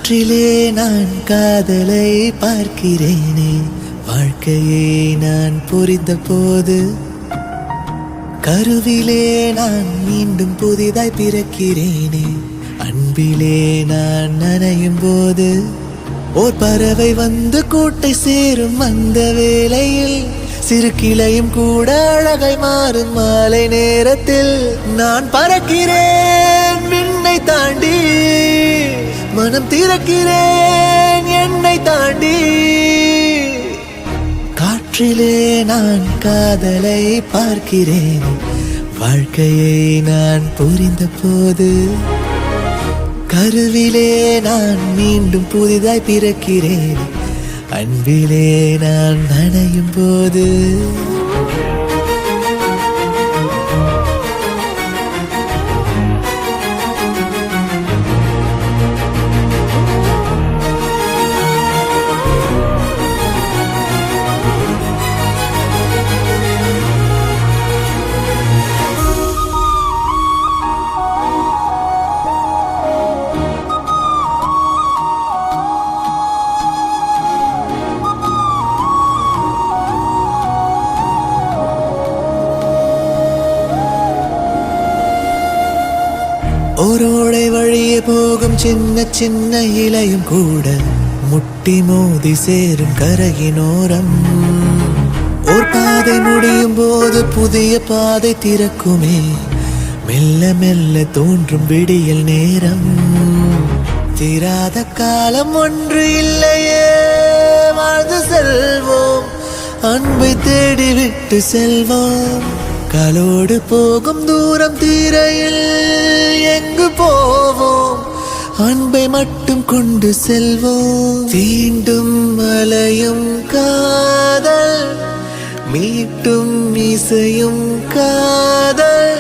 காற்றிலே நான் காதலை பார்க்கிறேனே, வாழ்க்கையை நான் புரிந்த போது கருவிலே நான் மீண்டும் புதிதாய் பிறக்கிறேனே, அன்பிலே நான் நனையும் போது ஓர் பறவை வந்து கூட்டை சேரும் அந்த வேளையில் சிறு கிளையும் கூட அழகை மாறும் மாலை நேரத்தில் நான் பறக்கிறேன் விண்ணை தாண்டி, மனம் திறக்கிறேன் என்னை தாண்டி. காற்றிலே நான் காதலை பார்க்கிறேன், வாழ்க்கையை நான் புரிந்த போது கருவிலே நான் மீண்டும் புதிதாய் பிறக்கிறேன், அன்பிலே நான் நனையும் போது. ஓரோடை வழியே போகும் சின்ன சின்ன இலையும் கூட முட்டி மோதி சேரும் கரையினோரம். ஓர் பாதை முடியும் போது புதிய பாதை திறக்குமே, மெல்ல மெல்ல தோன்றும் விடியல் நேரம். தீராத காலம் ஒன்று இல்லையே, வாழ்ந்து செல்வோம், அன்பை தேடி விட்டு செல்வோம். காலோடு போகும் தூரம் தீரையில் எங்கு போவோம், அன்பை மட்டும் கொண்டு செல்வோம். தீண்டும் மலையும் காதல், மீட்டும் இசையும் காதல்,